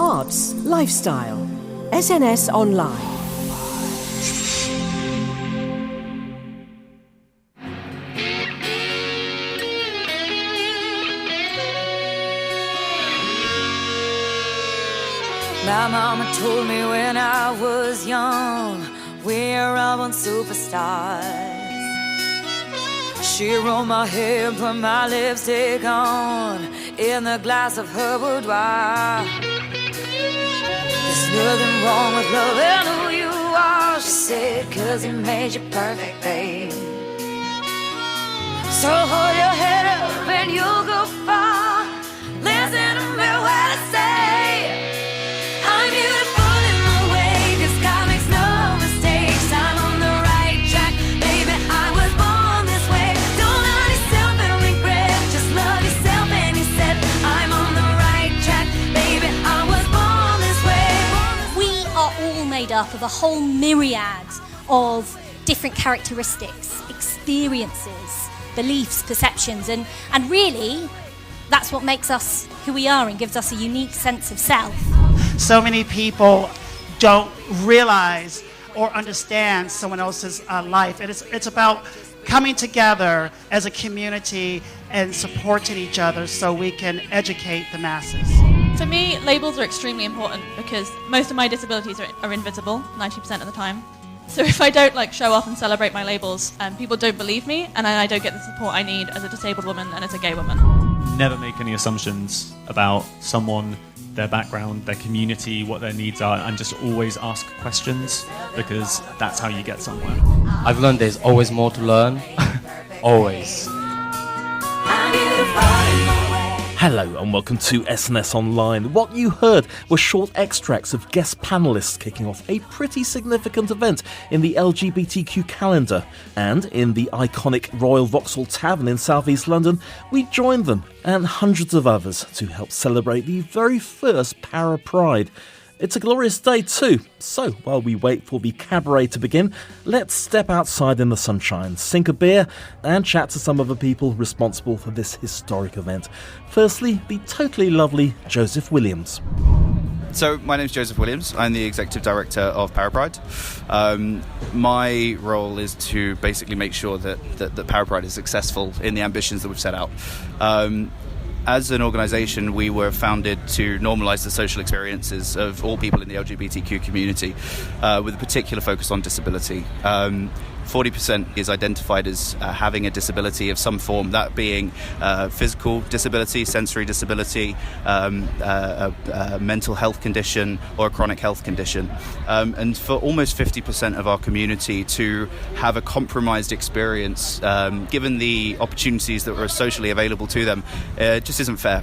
arts, lifestyle. SNS Online. My mama told me when I was young, we're all born superstars. She rolled my hair, put my lipstick on, in the glass of her boudoir. There's nothing wrong with loving who you are, she said, 'cause he made you perfect, babe. So hold your head up and you'll go far. Listen to me when I say I'm beautiful in my way, 'cause God makes no mistakes. I'm on the right track, baby, I was born this way. Don't hurt yourself and regret, just love yourself. And he said, I'm on the right track, baby, I was born this way. We are all made up of a whole myriad of different characteristics, experiences, beliefs, perceptions, and really, that's what makes us who we are and gives us a unique sense of self. So many people don't realize or understand someone else's life. And it's about coming together as a community and supporting each other so we can educate the masses. For me, labels are extremely important because most of my disabilities are invisible 90% of the time. So if I don't show off and celebrate my labels, people don't believe me, and I don't get the support I need as a disabled woman and as a gay woman. Never make any assumptions about someone, their background, their community, what their needs are, and just always ask questions, because that's how you get somewhere. I've learned there's always more to learn. Always. Hello and welcome to SNS Online. What you heard were short extracts of guest panellists kicking off a pretty significant event in the LGBTQ calendar. And in the iconic Royal Vauxhall Tavern in southeast London, we joined them and hundreds of others to help celebrate the very first ParaPride. It's a glorious day too, so while we wait for the cabaret to begin, let's step outside in the sunshine, sink a beer and chat to some of the people responsible for this historic event. Firstly, the totally lovely Joseph Williams. So my name's Joseph Williams. I'm the Executive Director of ParaPride. My role is to basically make sure that ParaPride is successful in the ambitions that we've set out. As an organisation, we were founded to normalise the social experiences of all people in the LGBTQ community, with a particular focus on disability. 40% is identified as having a disability of some form, that being physical disability, sensory disability, a mental health condition, or a chronic health condition. And for almost 50% of our community to have a compromised experience, given the opportunities that were socially available to them, just isn't fair.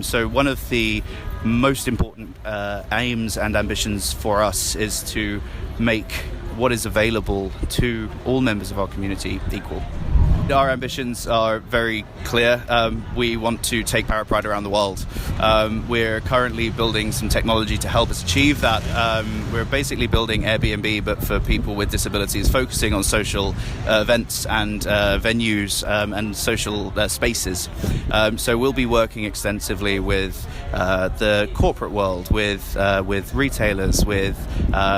So one of the most important aims and ambitions for us is to make what is available to all members of our community equal. Our ambitions are very clear. We want to take ParaPride around the world. We're currently building some technology to help us achieve that. We're basically building Airbnb, but for people with disabilities, focusing on social events and venues and social spaces. So we'll be working extensively with the corporate world, with retailers, with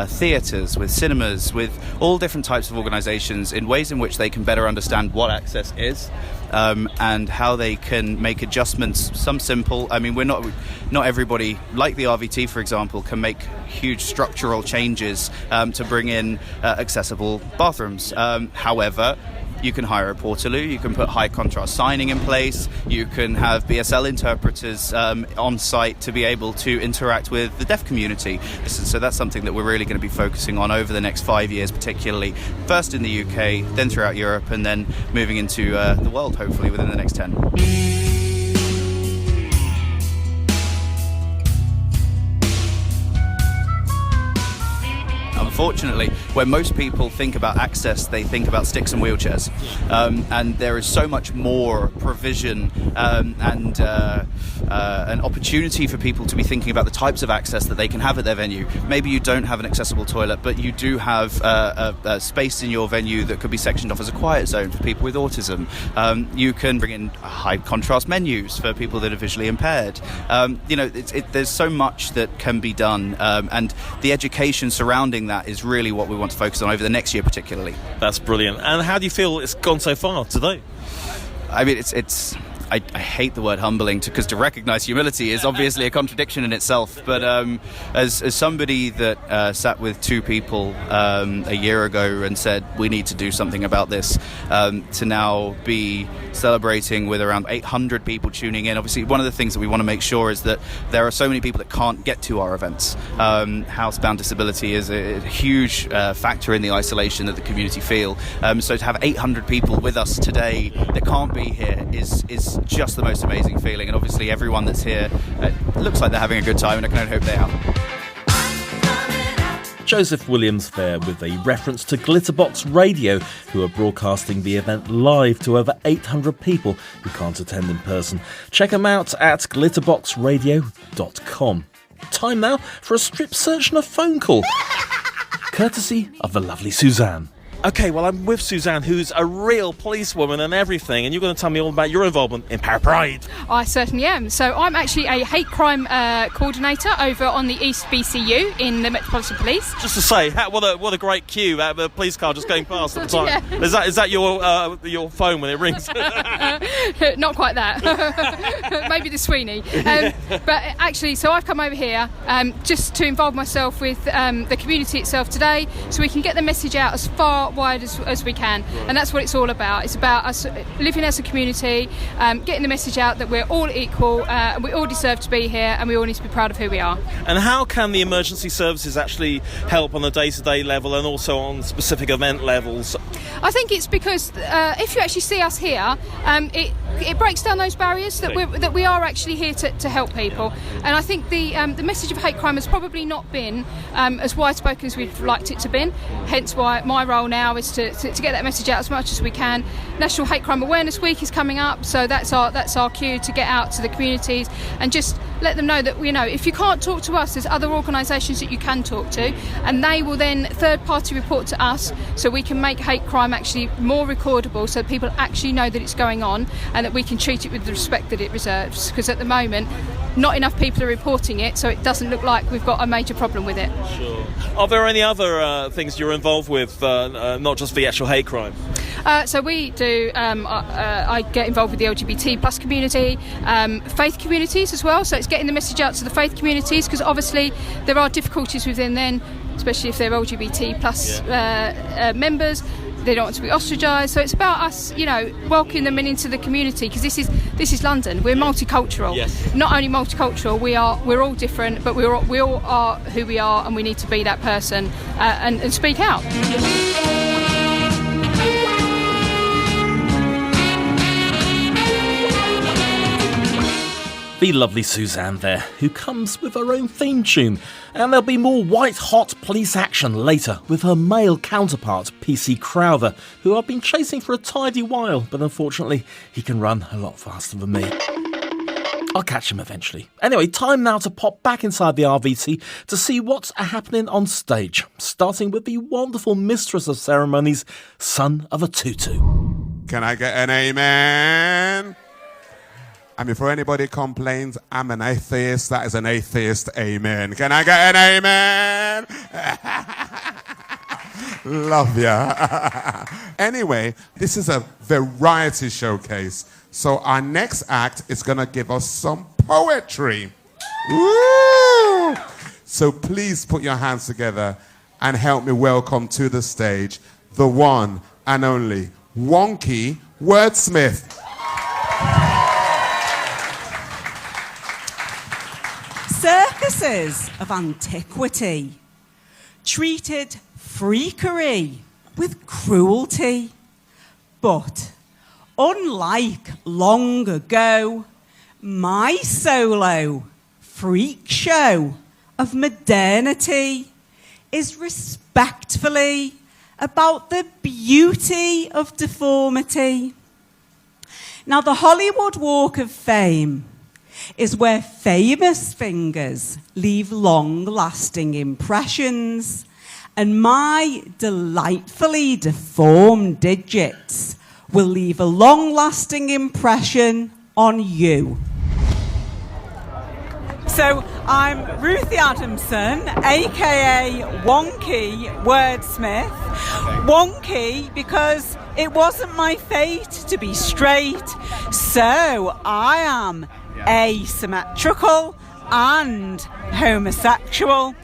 theatres, with cinemas, with all different types of organisations in ways in which they can better understand what access is, and how they can make adjustments. Some simple. I mean, not everybody, like the RVT, for example, can make huge structural changes to bring in accessible bathrooms. However, you can hire a portaloo, you can put high contrast signing in place, you can have BSL interpreters on site to be able to interact with the deaf community. So that's something that we're really going to be focusing on over the next 5 years, particularly first in the UK, then throughout Europe, and then moving into the world, hopefully within the next 10. unfortunately, where most people think about access, they think about sticks and wheelchairs. And there is so much more provision and an opportunity for people to be thinking about the types of access that they can have at their venue. Maybe you don't have an accessible toilet, but you do have a space in your venue that could be sectioned off as a quiet zone for people with autism. You can bring in high contrast menus for people that are visually impaired. There's so much that can be done, and the education surrounding that is really what we want to focus on over the next year particularly. That's brilliant. And how do you feel it's gone so far today? I mean, I hate the word humbling because to recognise humility is obviously a contradiction in itself. But as somebody that sat with two people a year ago and said we need to do something about this, to now be celebrating with around 800 people tuning in. Obviously, one of the things that we want to make sure is that there are so many people that can't get to our events. Housebound disability is a huge factor in the isolation that the community feel. So to have 800 people with us today that can't be here is just the most amazing feeling, and obviously everyone that's here looks like they're having a good time, and I can only hope they are. Joseph Williams there with a reference to Glitterbox Radio, who are broadcasting the event live to over 800 people who can't attend in person. Check them out at glitterboxradio.com. Time now for a strip search and a phone call, courtesy of the lovely Suzanne. Okay, well, I'm with Suzanne, who's a real policewoman and everything, and you're going to tell me all about your involvement in ParaPride. I certainly am. So I'm actually a hate crime coordinator over on the East BCU in the Metropolitan Police. Just to say, what a great queue, the police car just going past at the time. Yeah. Is that your phone when it rings? Not quite that. Maybe the Sweeney. But actually, so I've come over here just to involve myself with the community itself today, so we can get the message out as far wide as we can. And that's what it's all about. It's about us living as a community, getting the message out that we're all equal, and we all deserve to be here, and we all need to be proud of who we are. And how can the emergency services actually help on a day-to-day level and also on specific event levels? I think it's because if you actually see us here, it breaks down those barriers that we are actually here to help people. And I think the message of hate crime has probably not been as wide-spoken as we'd liked it to be. Hence why my role now is to get that message out as much as we can. National Hate Crime Awareness Week is coming up, so that's our cue to get out to the communities and just let them know that, if you can't talk to us, there's other organisations that you can talk to, and they will then third-party report to us, so we can make hate crime actually more recordable, so people actually know that it's going on and that we can treat it with the respect that it deserves. Because at the moment, not enough people are reporting it, so it doesn't look like we've got a major problem with it. Sure. Are there any other things you're involved with, not just the actual hate crime? So we do, I get involved with the LGBT plus community, faith communities as well, so it's getting the message out to the faith communities, because obviously there are difficulties within them, especially if they're LGBT plus members. They don't want to be ostracised, so it's about us, welcoming them into the community, because this is London. We're multicultural. Yes. Not only multicultural, we're all different, but we all are who we are, and we need to be that person and speak out. The lovely Suzanne there, who comes with her own theme tune. And there'll be more white-hot police action later with her male counterpart, PC Crowther, who I've been chasing for a tidy while, but unfortunately he can run a lot faster than me. I'll catch him eventually. Anyway, time now to pop back inside the RVT to see what's happening on stage, starting with the wonderful mistress of ceremonies, son of a tutu. Can I get an amen? And before anybody complains, I'm an atheist. That is an atheist amen. Can I get an amen? Love ya. Anyway, this is a variety showcase. So our next act is going to give us some poetry. Woo! So please put your hands together and help me welcome to the stage the one and only Wonky Wordsmith. Circuses of antiquity treated freakery with cruelty. But unlike long ago, my solo freak show of modernity is respectfully about the beauty of deformity. Now, the Hollywood Walk of Fame is where famous fingers leave long-lasting impressions, and my delightfully deformed digits will leave a long-lasting impression on you. So I'm Ruthie Adamson, aka Wonky Wordsmith. Wonky because it wasn't my fate to be straight, so I am asymmetrical and homosexual.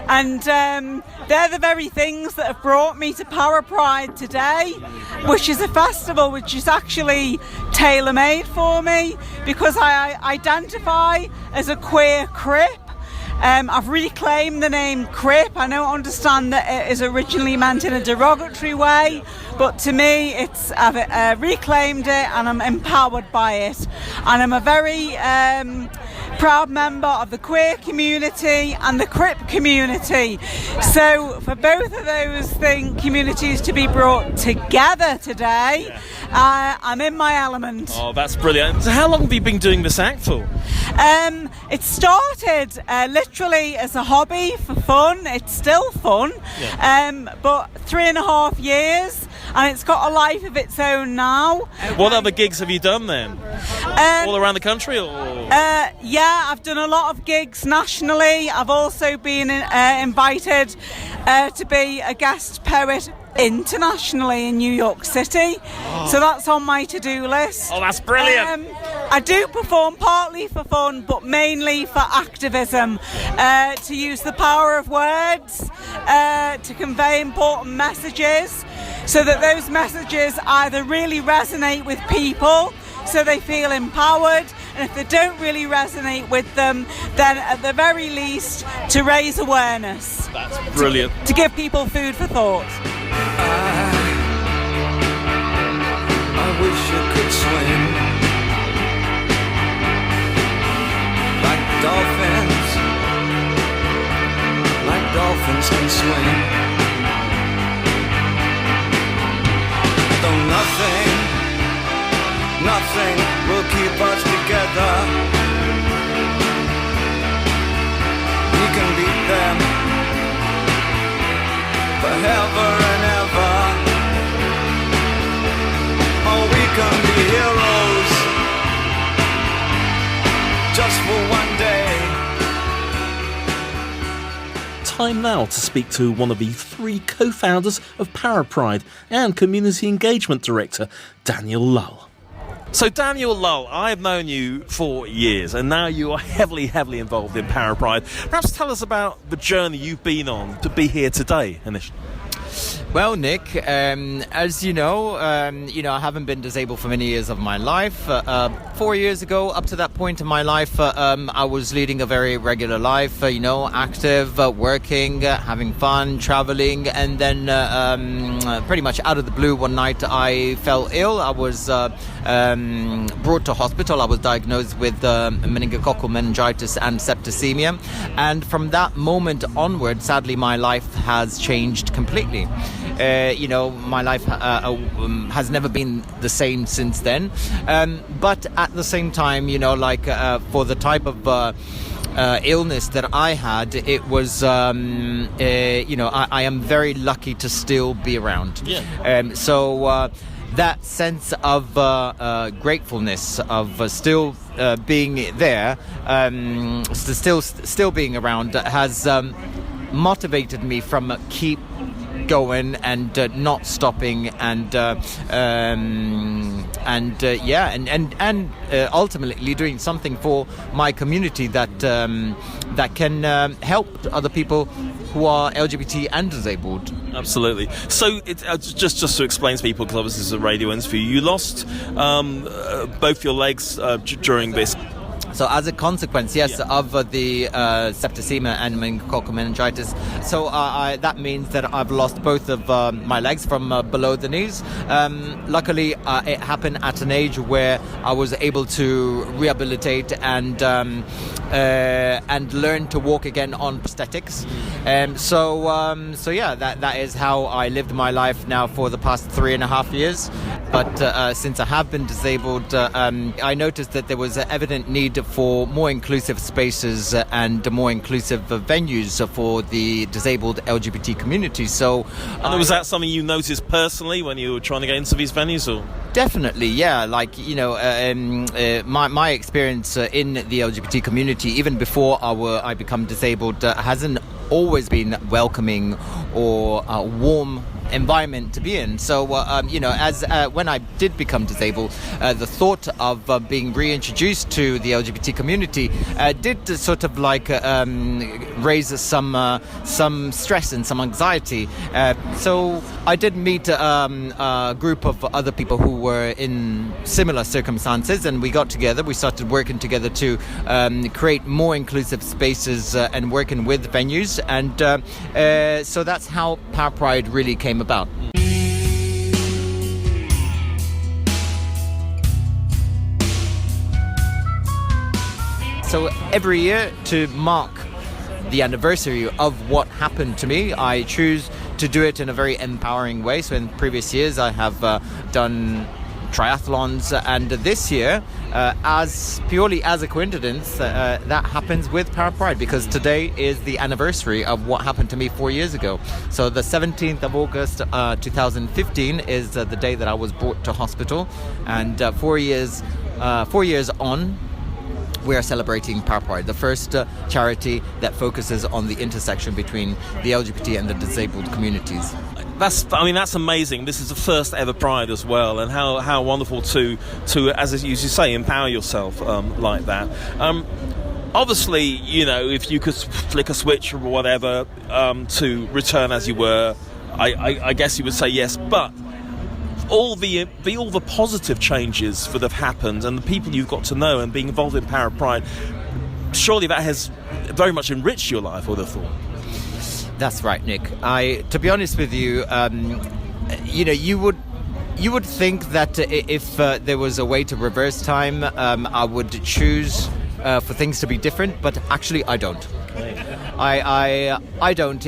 And they're the very things that have brought me to ParaPride today, which is a festival which is actually tailor-made for me because I identify as a queer Crip. I've reclaimed the name Crip. I don't understand that it is originally meant in a derogatory way, but to me I've reclaimed it and I'm empowered by it. And I'm a very proud member of the queer community and the Crip community. So for both of those communities to be brought together today, I'm in my element. Oh, that's brilliant. So how long have you been doing this act for? It started literally as a hobby for fun. It's still fun, but 3.5 years, and it's got a life of its own now. What other gigs have you done then? All around the country? Or? Yeah, I've done a lot of gigs nationally. I've also been invited to be a guest poet internationally in New York City. So that's on my to-do list. Oh, that's brilliant. I do perform partly for fun, but mainly for activism, to use the power of words to convey important messages, so that those messages either really resonate with people, so they feel empowered, and if they don't really resonate with them, then at the very least to raise awareness. That's brilliant. To give people food for thought. I wish you could swim like dolphins can swim. Though nothing will keep us together. We can beat them forever and ever. Oh, we can be heroes just for one day. Time now to speak to one of the 3 co-founders of ParaPride and Community Engagement Director, Daniel Lull. So Daniel Lull, I've known you for years, and now you are heavily involved in ParaPride. Perhaps tell us about the journey you've been on to be here today, initially. Well, Nick, as you know, I haven't been disabled for many years of my life. 4 years ago, up to that point in my life, I was leading a very regular life, active, working, having fun, traveling, and then pretty much out of the blue one night I fell ill. I was brought to hospital. I was diagnosed with meningococcal meningitis and septicemia, and from that moment onward, sadly, my life has changed completely. My life has never been the same since then. But at the same time, for the type of illness that I had, it was, I am very lucky to still be around. Yeah. So that sense of gratefulness of still being there, still being around, has motivated me from keep going and not stopping, and ultimately doing something for my community that can help other people who are LGBT and disabled. Absolutely. So just to explain to people, because obviously this is a radio interview, you lost both your legs during this So as a consequence, yes, of the septicemia and meningococcal meningitis, so that means that I've lost both of my legs from below the knees. Luckily, it happened at an age where I was able to rehabilitate and learn to walk again on prosthetics. So yeah, that is how I lived my life now for the past 3.5 years. But since I have been disabled, I noticed that there was an evident need for more inclusive spaces and more inclusive venues for the disabled LGBT community. So, and was that something you noticed personally when you were trying to get into these venues, or? Definitely, yeah. Like, you know, my experience in the LGBT community, even before I become disabled, hasn't always been welcoming or warm environment to be in. So, you know, as when I did become disabled, the thought of being reintroduced to the LGBT community did sort of like raise some stress and some anxiety. So I did meet a group of other people who were in similar circumstances, and we got together. We started working together to create more inclusive spaces and working with venues, and so that's how ParaPride really came about. So every year, to mark the anniversary of what happened to me, I choose to do it in a very empowering way. So in previous years I have done triathlons, and this year, purely as a coincidence, that happens with ParaPride, because today is the anniversary of what happened to me 4 years ago. So the 17th of August 2015 is the day that I was brought to hospital, and 4 years on, we are celebrating ParaPride, the first charity that focuses on the intersection between the LGBT and the disabled communities. That's amazing. This is the first ever Pride as well, and how wonderful to as you say, empower yourself like that. Obviously, you know, if you could flick a switch or whatever to return as you were, I guess you would say yes. But all the positive changes that have happened, and the people you've got to know, and being involved in ParaPride, surely that has very much enriched your life, I would have thought. That's right, Nick. To be honest with you, you know, you would think that if there was a way to reverse time, I would choose for things to be different, but actually I don't. I don't,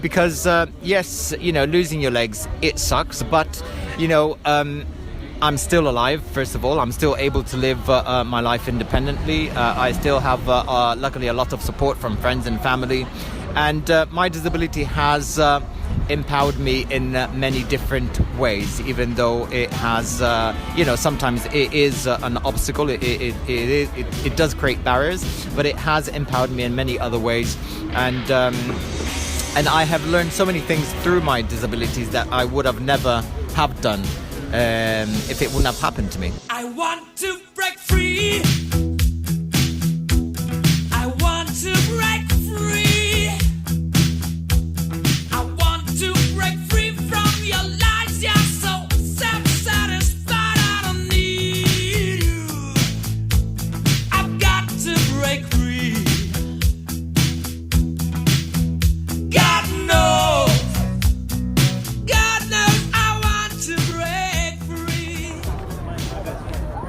because yes, you know, losing your legs, it sucks, but you know, I'm still alive. First of all, I'm still able to live my life independently. I still have luckily a lot of support from friends and family. And my disability has empowered me in many different ways, even though it has, you know, sometimes it is an obstacle. It does create barriers, but it has empowered me in many other ways. And I have learned so many things through my disabilities that I would have never have done if it wouldn't have happened to me. I want to break free. I want to break free.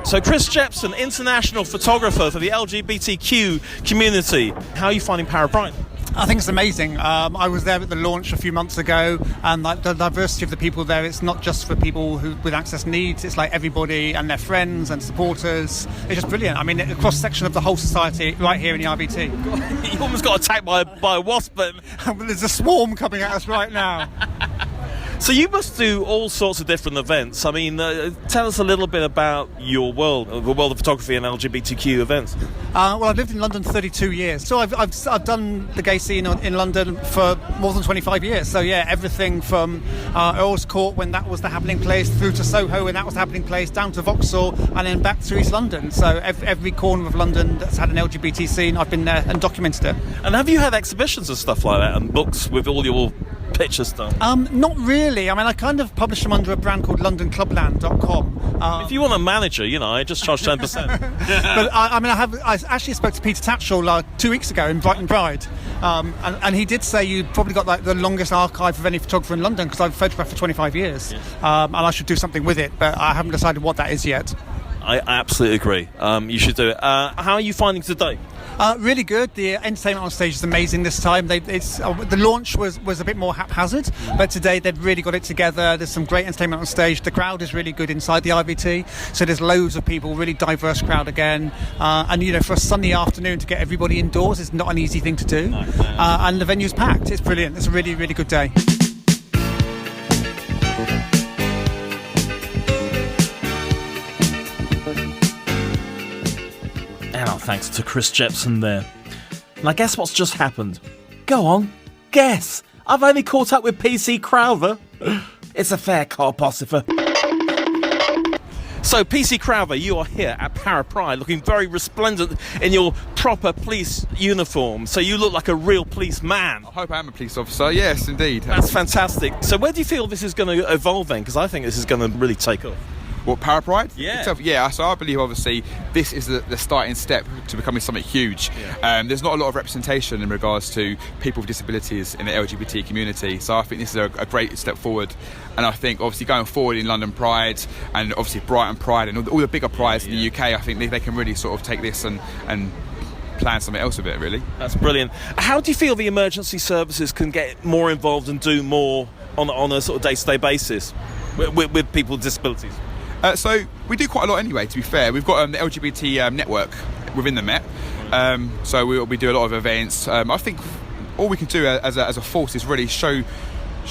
So Chris Jepson, international photographer for the LGBTQ community. How are you finding ParaPride? I think it's amazing. I was there at the launch a few months ago, and like the diversity of the people there, it's not just for people with access needs, it's like everybody and their friends and supporters. It's just brilliant. I mean, a cross-section of the whole society right here in the RVT. You almost got attacked by a wasp, but there's a swarm coming at us right now. So you must do all sorts of different events. I mean, tell us a little bit about your world, the world of photography and LGBTQ events. Well, I've lived in London 32 years, so I've done the gay scene in London for more than 25 years. So yeah, everything from Earl's Court when that was the happening place, through to Soho when that was the happening place, down to Vauxhall, and then back to East London. So every corner of London that's had an LGBT scene, I've been there and documented it. And have you had exhibitions and stuff like that, and books with all your pictures done? Not really. I mean, I kind of publish them under a brand called LondonClubland.com. If you want a manager, I just charge 10%. But I actually spoke to Peter Tatchell 2 weeks ago in Brighton Pride, and he did say you've probably got like the longest archive of any photographer in London, because I've photographed for 25 years, and I should do something with it, but I haven't decided what that is yet. I absolutely agree. You should do it. How are you finding today? Really good. The entertainment on stage is amazing this time. The launch was a bit more haphazard, but today they've really got it together. There's some great entertainment on stage. The crowd is really good inside the IVT, so there's loads of people, really diverse crowd again. And for a sunny afternoon to get everybody indoors is not an easy thing to do. And the venue's packed. It's brilliant. It's a really, really good day. And our thanks to Chris Jepson there. Now guess what's just happened? Go on, guess! I've only caught up with PC Crowther. It's a fair cop, Ossifer. So, PC Crowther, you are here at ParaPride, looking very resplendent in your proper police uniform. So you look like a real policeman. I hope I am a police officer. Yes, indeed. That's fantastic. So where do you feel this is going to evolve then? Because I think this is going to really take off. What, ParaPride? Yeah. Yeah, so I believe obviously this is the starting step to becoming something huge. Yeah. There's not a lot of representation in regards to people with disabilities in the LGBT community, so I think this is a great step forward. And I think obviously going forward in London Pride and obviously Brighton Pride and all the bigger prides in the UK, I think they can really sort of take this and plan something else with it, really. That's brilliant. How do you feel the emergency services can get more involved and do more on a sort of day-to-day basis with people with disabilities? So we do quite a lot anyway, to be fair. We've got the LGBT network within the Met, so we do a lot of events. I think all we can do as a force is really show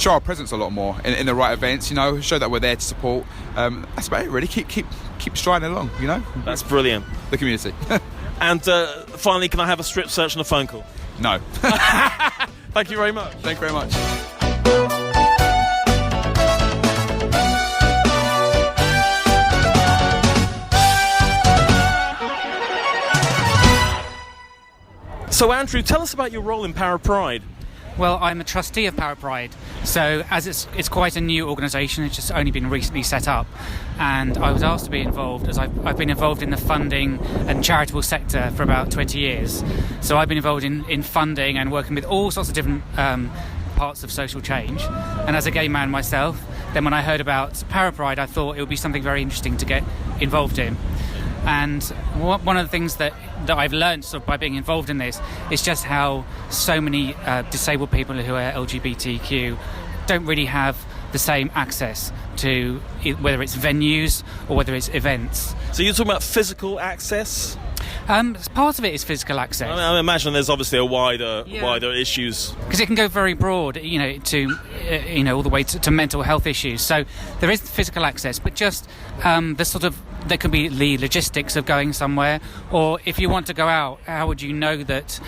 our presence a lot more in the right events, show that we're there to support. That's about it, really. Keep striding along, That's brilliant. The community. And finally, can I have a strip search and a phone call? No. Thank you very much. Thank you very much. So Andrew, tell us about your role in ParaPride. Well, I'm a trustee of ParaPride, so as it's quite a new organisation, it's just only been recently set up, and I was asked to be involved as I've been involved in the funding and charitable sector for about 20 years. So I've been involved in funding and working with all sorts of different parts of social change, and as a gay man myself, then when I heard about ParaPride, I thought it would be something very interesting to get involved in. And one of the things that I've learned sort of by being involved in this is just how so many disabled people who are LGBTQ don't really have the same access to whether it's venues or whether it's events. So you're talking about physical access? Part of it is physical access. I imagine there's obviously a wider issues. Because it can go very broad, to all the way to mental health issues. So there is physical access, but just there could be the logistics of going somewhere, or if you want to go out, how would you know that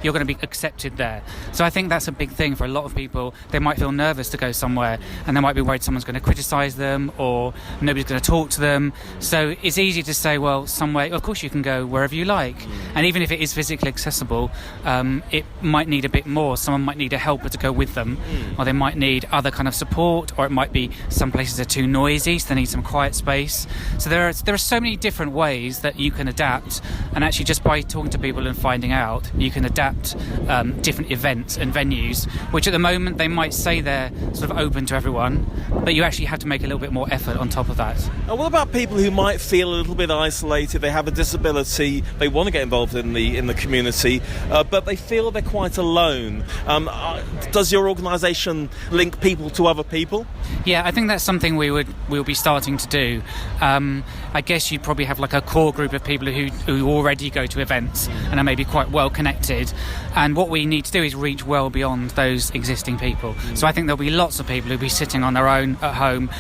you're going to be accepted there? So I think that's a big thing for a lot of people. They might feel nervous to go somewhere, and they might be worried someone's going to criticise them or nobody's going to talk to them. So it's easy to say, well, somewhere, of course you can go wherever you like. And even if it is physically accessible, it might need a bit more. Someone might need a helper to go with them, or they might need other kind of support, or it might be some places are too noisy, so they need some quiet space. So there are so many different ways that you can adapt, and actually just by talking to people and finding out, you can adapt different events and venues, which at the moment they might say they're sort of open to everyone, but you actually have to make a little bit more effort on top of that. And what about people who might feel a little bit isolated? They have a disability, they want to get involved in the community, but they feel they're quite alone. Does your organisation link people to other people? Yeah, I think that's something we'll be starting to do. I guess you'd probably have like a core group of people who already go to events and are maybe quite well connected, and what we need to do is reach well beyond those existing people. So I think there'll be lots of people who'll be sitting on their own at home.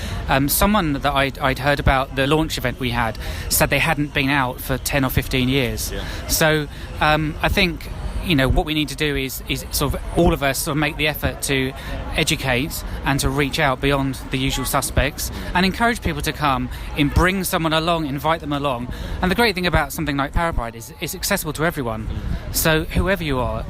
Someone that I'd heard about the launch event we had said they hadn't been out for 10 or 15 years. So I think what we need to do is sort of all of us sort of make the effort to educate and to reach out beyond the usual suspects and encourage people to come and bring someone along, invite them along. And the great thing about something like ParaPride is it's accessible to everyone. So whoever you are,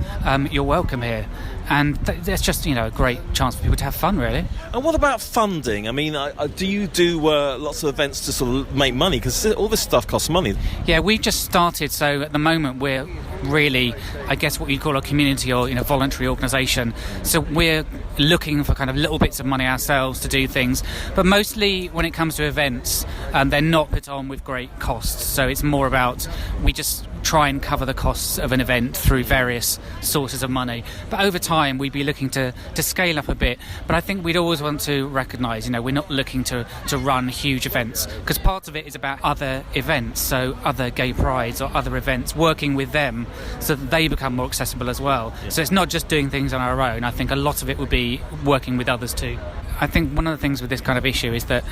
you're welcome here. and there's just a great chance for people to have fun, really. And what about funding? I mean, do you do lots of events to sort of make money? Because all this stuff costs money. Yeah, we just started, so at the moment we're really, I guess, what you'd call a community or voluntary organisation. So we're looking for kind of little bits of money ourselves to do things, but mostly when it comes to events, they're not put on with great costs. So it's more about we just try and cover the costs of an event through various sources of money. But over time, we'd be looking to scale up a bit. But I think we'd always want to recognise, we're not looking to run huge events, because part of it is about other events, so other gay prides or other events, working with them so that they become more accessible as well. Yeah. So it's not just doing things on our own. I think a lot of it would be working with others too. I think one of the things with this kind of issue is that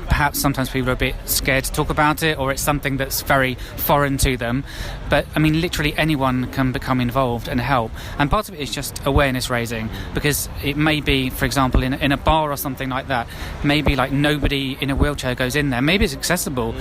perhaps sometimes people are a bit scared to talk about it, or it's something that's very foreign to them. But I mean, literally anyone can become involved and help. And part of it is just awareness raising, because it may be, for example, in a bar or something like that, maybe like nobody in a wheelchair goes in there. Maybe it's accessible,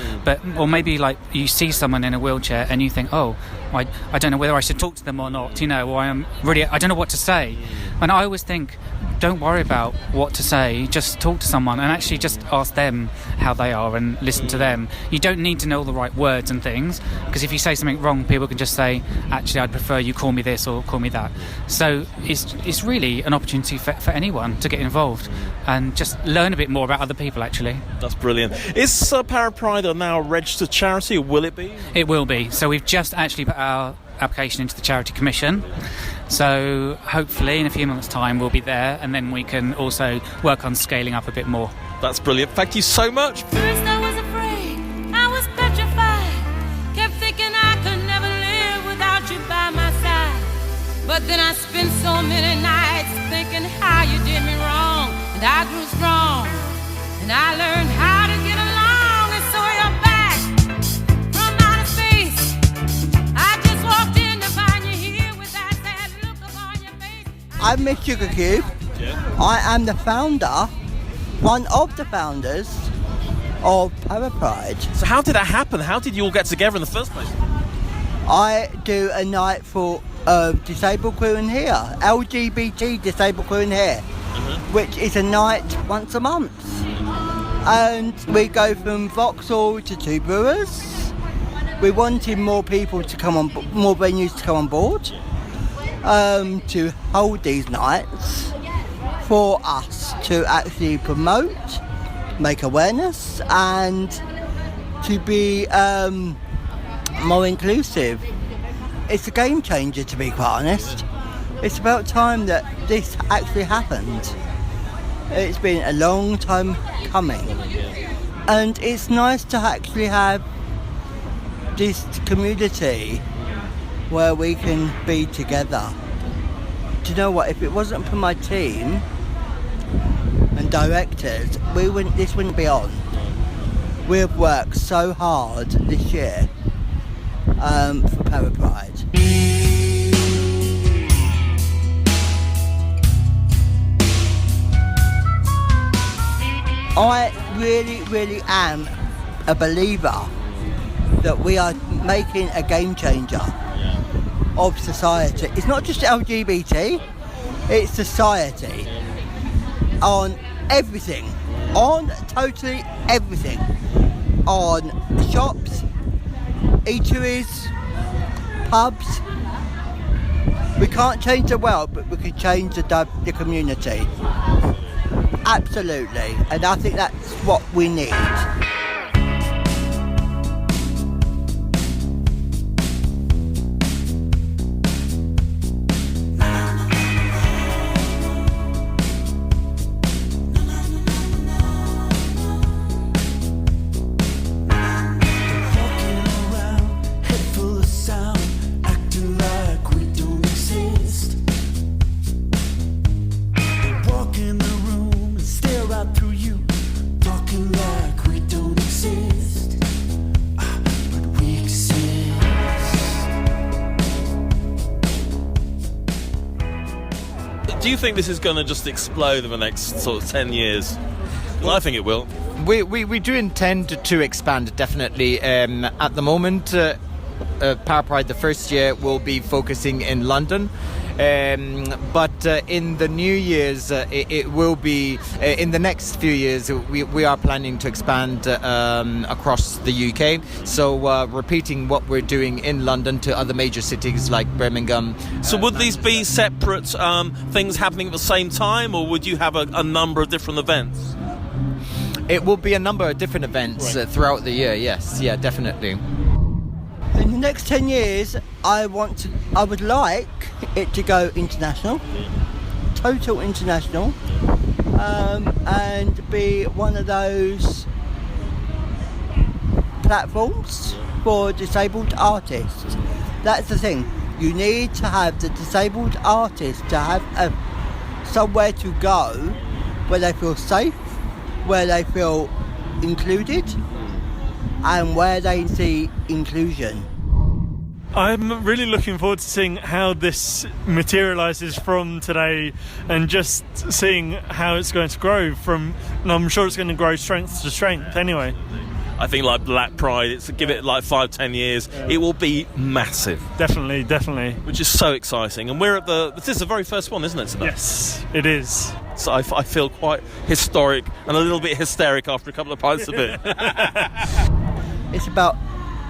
or maybe like you see someone in a wheelchair and you think, oh, I don't know whether I should talk to them or not, or I don't know what to say. And I always think, don't worry about what to say, just talk to someone and actually just ask them how they are and listen to them. You don't need to know all the right words and things, because if you say something wrong, people can just say, actually, I'd prefer you call me this or call me that. So it's really an opportunity for anyone to get involved and just learn a bit more about other people, actually. That's brilliant. Is ParaPride now a registered charity, or will it be? It will be. So we've just actually put our application into the Charity Commission. So hopefully in a few months' time we'll be there, and then we can also work on scaling up a bit more. That's brilliant. Thank you so much. First I was afraid, I was petrified, kept thinking I could never live without you by my side. But then I spent so many nights thinking how you did me wrong, and I grew strong, and I learned how to get along, and so you're back from outer space. I just walked in to find you here with that sad look upon your face. I'm Miss Sugar Cube. Yeah. I am the founder, one of the founders of ParaPride. So how did that happen? How did you all get together in the first place? I do a night for disabled queer and hair, LGBT disabled queer and hair, which is a night once a month. And we go from Vauxhall to 2 brewers. We wanted more people to come on, more venues to come on board, to hold these nights for us to actually promote, make awareness, and to be more inclusive. It's a game changer, to be quite honest. It's about time that this actually happened. It's been a long time coming, and it's nice to actually have this community where we can be together. Do you know what? If it wasn't for my team and directors, this wouldn't be on. We've worked so hard this year for ParaPride. I really, really am a believer that we are making a game changer of society. It's not just LGBT, it's society. On everything. On totally everything. On shops, eateries, pubs. We can't change the world, but we can change the community. Absolutely. And I think that's what we need. Do you think this is going to just explode in the next sort of 10 years? Well, I think it will. We do intend to expand, definitely. At the moment, ParaPride, the first year, will be focusing in London. But in the new years, it will be, in the next few years, we are planning to expand across the UK. So repeating what we're doing in London to other major cities like Birmingham. So would these be separate things happening at the same time, or would you have a number of different events? It will be a number of different events throughout the year, yes, yeah, definitely. In the next 10 years, I would like it to go international, total international, and be one of those platforms for disabled artists. That's the thing. You need to have the disabled artists to have somewhere to go where they feel safe, where they feel included, and where they see inclusion. I'm really looking forward to seeing how this materialises from today, and just seeing how it's going to grow from, and I'm sure it's going to grow strength to strength anyway. I think like Black Pride, give it like 5-10 years, it will be massive. Definitely. Which is so exciting. And this is the very first one, isn't it, today? Yes, it is. So I feel quite historic and a little bit hysteric after a couple of pints of it. It's about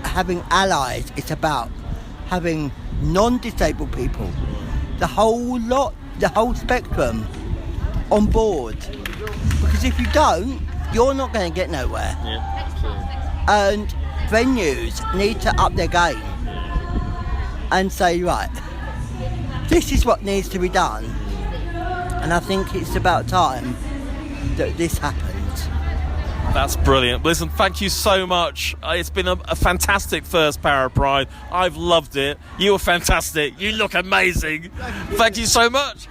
having allies. It's about having non-disabled people, the whole lot, the whole spectrum on board. Because if you don't, you're not going to get nowhere. And venues need to up their game and say, right, this is what needs to be done. And I think it's about time that this happens. That's brilliant. Listen, thank you so much. It's been a fantastic first ParaPride. I've loved it. You were fantastic. You look amazing. Thank you so much.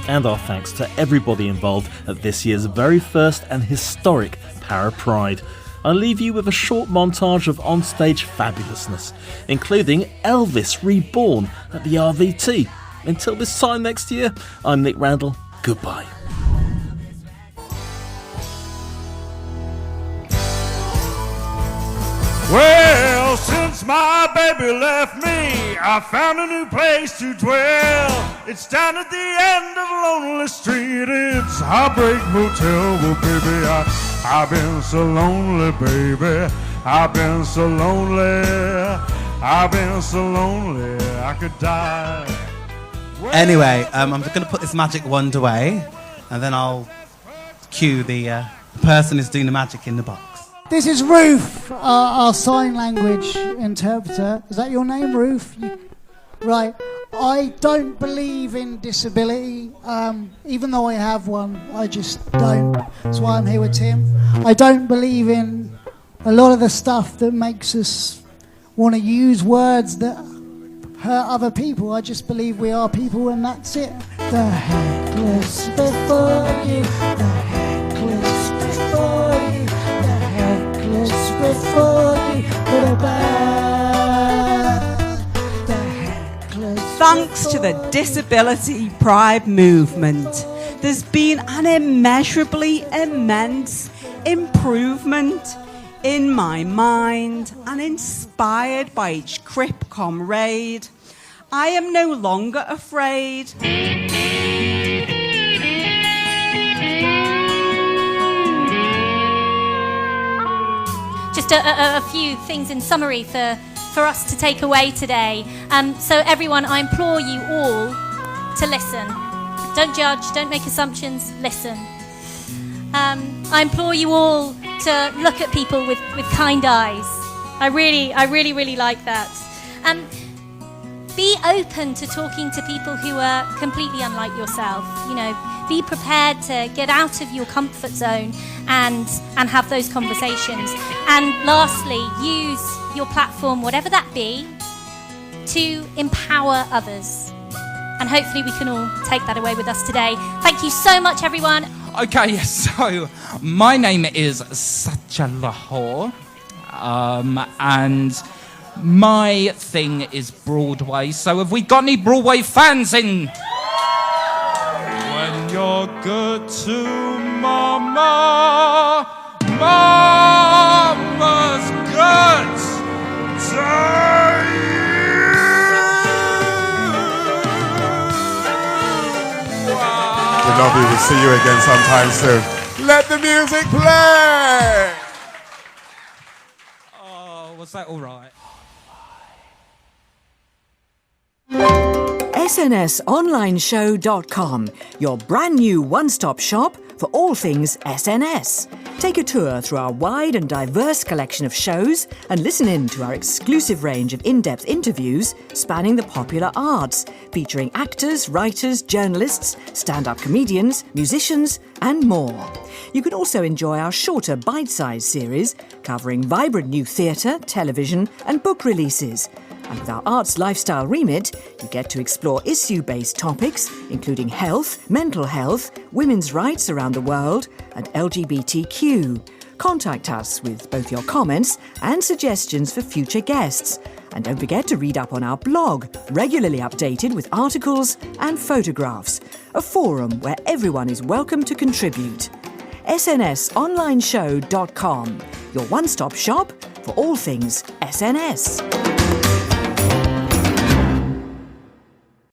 And our thanks to everybody involved at this year's very first and historic ParaPride. I'll leave you with a short montage of onstage fabulousness, including Elvis reborn at the RVT. Until this time next year, I'm Nick Randell. Goodbye. Well, since my baby left me, I found a new place to dwell. It's down at the end of Lonely Street. It's Heartbreak Motel. Well, baby, I've been so lonely, baby. I've been so lonely. I've been so lonely I could die. Anyway, I'm just going to put this magic wand away, and then I'll cue the person who's doing the magic in the box. This is Ruth, our sign language interpreter. Is that your name, Ruth? Right. I don't believe in disability, even though I have one. I just don't. That's why I'm here with Tim. I don't believe in a lot of the stuff that makes us want to use words that hurt other people. I just believe we are people, and that's it. The heckless before you, the heckless before you, the heckless before you, the heckless. Thanks to the Disability Pride movement, there's been an immeasurably immense improvement in my mind, and inspired by each crip comrade, I am no longer afraid. Just a few things in summary for us to take away today. So everyone, I implore you all to listen. Don't judge, don't make assumptions, listen. I implore you all to look at people with kind eyes. I really like that. Be open to talking to people who are completely unlike yourself. You know, be prepared to get out of your comfort zone and have those conversations. And lastly, use your platform, whatever that be, to empower others. And hopefully we can all take that away with us today. Thank you so much, everyone. Okay, so my name is Satya Lahore, and my thing is Broadway. So have we got any Broadway fans in? When you're good to Mama, Mama. see you again sometime soon. Let the music play! Oh, was that all right? SNSonlineshow.com, your brand new one-stop shop for all things SNS. Take a tour through our wide and diverse collection of shows and listen in to our exclusive range of in-depth interviews spanning the popular arts, featuring actors, writers, journalists, stand-up comedians, musicians, and more. You can also enjoy our shorter bite-sized series covering vibrant new theatre, television, and book releases. And with our arts lifestyle remit, you get to explore issue-based topics, including health, mental health, women's rights around the world, and LGBTQ. Contact us with both your comments and suggestions for future guests. And don't forget to read up on our blog, regularly updated with articles and photographs. A forum where everyone is welcome to contribute. SNSonlineshow.com, your one-stop shop for all things SNS.